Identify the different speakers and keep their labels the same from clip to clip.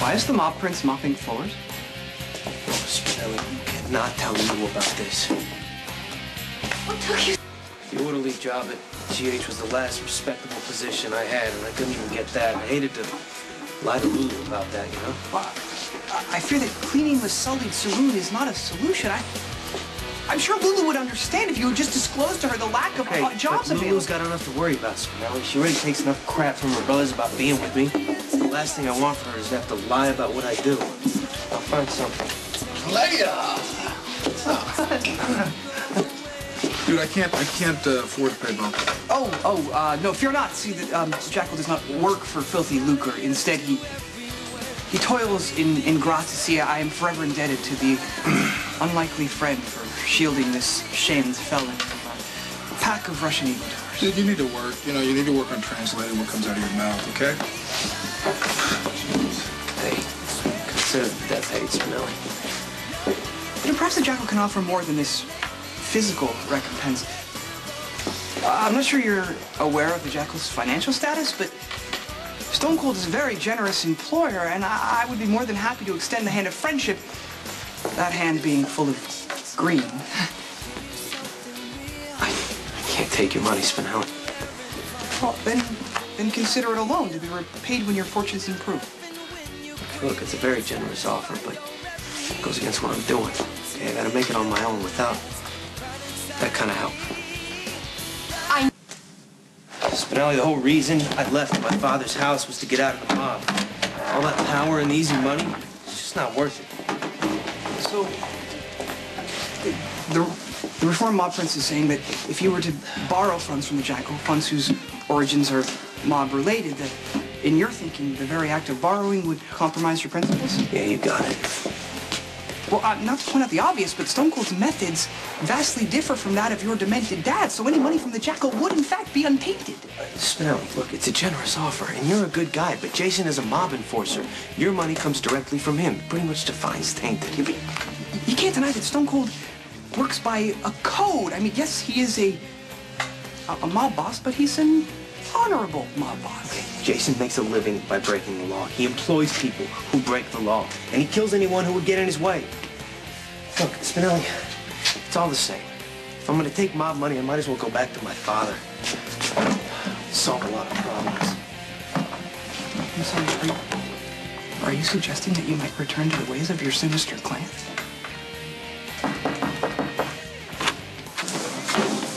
Speaker 1: Why is the mop prince mopping floors?
Speaker 2: Oh, Spinelli, you cannot tell Lulu about this.
Speaker 3: What took you?
Speaker 2: The orderly job at GH was the last respectable position I had, and I couldn't even get that. I hated to lie to Lulu about that, you know?
Speaker 1: Well, I fear that cleaning the sullied saloon is not a solution. I'm sure Lulu would understand if you would just disclose to her the lack of jobs available.
Speaker 2: Lulu's got enough to worry about, Spinelli. She already takes enough crap from her brothers about being with me. The last thing I want for her is to have to lie about what I do. I'll find something.
Speaker 4: Dude, I can't afford to pay Bob.
Speaker 1: No, fear not. See, Mr. Jackal does not work for filthy lucre. Instead, he toils in gratia. I am forever indebted to the unlikely friend for shielding this shamed felon from a pack of Russian evildoers.
Speaker 4: Dude, you need to work. You know, you need to work on translating what comes out of your mouth, okay?
Speaker 2: Hey, consider the debt paid, Spinelli.
Speaker 1: You know, perhaps the Jackal can offer more than this physical recompense. I'm not sure you're aware of the Jackal's financial status, but Stone Cold is a very generous employer, and I would be more than happy to extend the hand of friendship, that hand being full of green.
Speaker 2: I can't take your money, Spinelli.
Speaker 1: Well, then consider it a loan to be repaid when your fortunes improve.
Speaker 2: Look, it's a very generous offer, but it goes against what I'm doing. Okay, I gotta make it on my own without that kind of help. Spinelli, the whole reason I left my father's house was to get out of the mob. All that power and easy money, it's just not worth it.
Speaker 1: So, the Reform Mob Prince is saying that if you were to borrow funds from the Jackal, funds whose origins are mob-related, that in your thinking, the very act of borrowing would compromise your principles?
Speaker 2: Yeah, you got it.
Speaker 1: Well, not to point out the obvious, but Stone Cold's methods vastly differ from that of your demented dad, so any money from the Jackal would, in fact, be untainted.
Speaker 2: Spinelli, look, it's a generous offer, and you're a good guy, but Jason is a mob enforcer. Your money comes directly from him. Pretty much defines tainted.
Speaker 1: Yeah, but you can't deny that Stone Cold works by a code. I mean, yes, he is a mob boss, but he's an honorable mob boss.
Speaker 2: Okay, Jason makes a living by breaking the law. He employs people who break the law, and he kills anyone who would get in his way. Look, Spinelli, it's all the same. If I'm gonna take mob money, I might as well go back to my father. Solve a lot of problems.
Speaker 1: I'm sorry, are you suggesting that you might return to the ways of your sinister clan?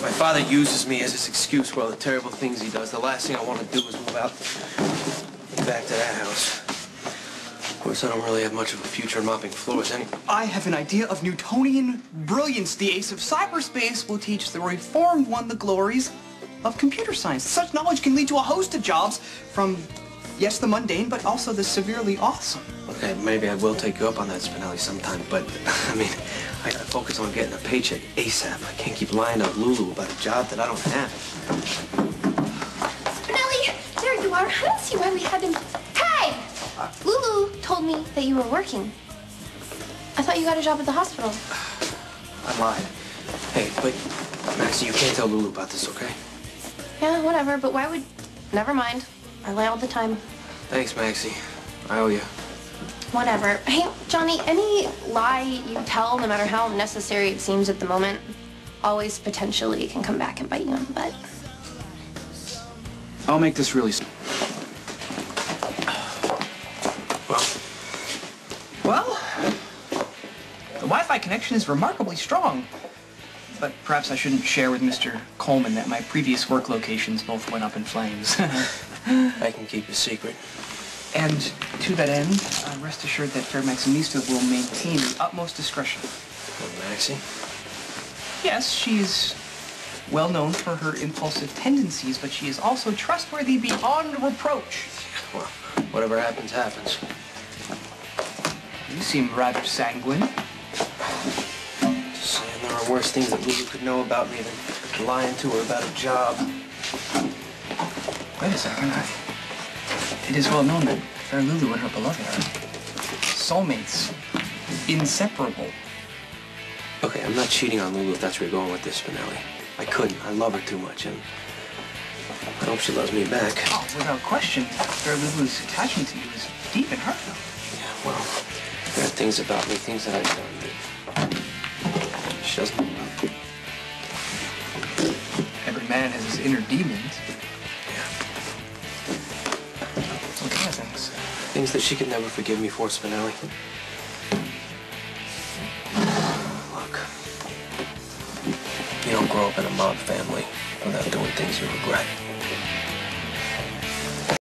Speaker 2: My father uses me as his excuse for all the terrible things he does. The last thing I want to do is move out back to that house. Of course, I don't really have much of a future in mopping floors anyway.
Speaker 1: I have an idea of Newtonian brilliance. The ace of cyberspace will teach the reformed one the glories of computer science. Such knowledge can lead to a host of jobs from, yes, the mundane, but also the severely awesome.
Speaker 2: Okay, maybe I will take you up on that, Spinelli, sometime, but, I mean, I gotta focus on getting a paycheck ASAP. I can't keep lying to Lulu about a job that I don't have.
Speaker 3: Spinelli, there you are. I don't see why we haven't... Hey! Lulu told me that you were working. I thought you got a job at the hospital.
Speaker 2: I lied. Hey, but, Maxie, you can't tell Lulu about this, okay?
Speaker 3: Yeah, whatever, but why would... Never mind. I lie all the time.
Speaker 2: Thanks, Maxie. I owe you.
Speaker 3: Whatever. Hey, Johnny, any lie you tell, no matter how necessary it seems at the moment, always potentially can come back and bite you in the butt.
Speaker 1: I'll make this really... Well, the Wi-Fi connection is remarkably strong. But perhaps I shouldn't share with Mr. Coleman that my previous work locations both went up in flames.
Speaker 2: I can keep a secret.
Speaker 1: And to that end, rest assured that Fair Maximista will maintain the utmost discretion.
Speaker 2: Oh, Maxie?
Speaker 1: Yes, she's well known for her impulsive tendencies, but she is also trustworthy beyond reproach.
Speaker 2: Well, whatever happens, happens.
Speaker 1: You seem rather sanguine.
Speaker 2: Just saying there are worse things that Lulu could know about me than lying to her about a job.
Speaker 1: Wait a second. It is well known that Fair Lulu and her beloved are soulmates, inseparable.
Speaker 2: Okay, I'm not cheating on Lulu if that's where you're going with this, Spinelli. I couldn't. I love her too much, and I hope she loves me back.
Speaker 1: Oh, without question, Fair Lulu's attachment to you is deep and heartfelt.
Speaker 2: Yeah, Well, there are things about me, things that I've done that she doesn't know about.
Speaker 1: Every man has his inner demons.
Speaker 2: Yeah.
Speaker 1: What kind of things?
Speaker 2: Things that she could never forgive me for, Spinelli. Look, you don't grow up in a mob family without doing things you regret.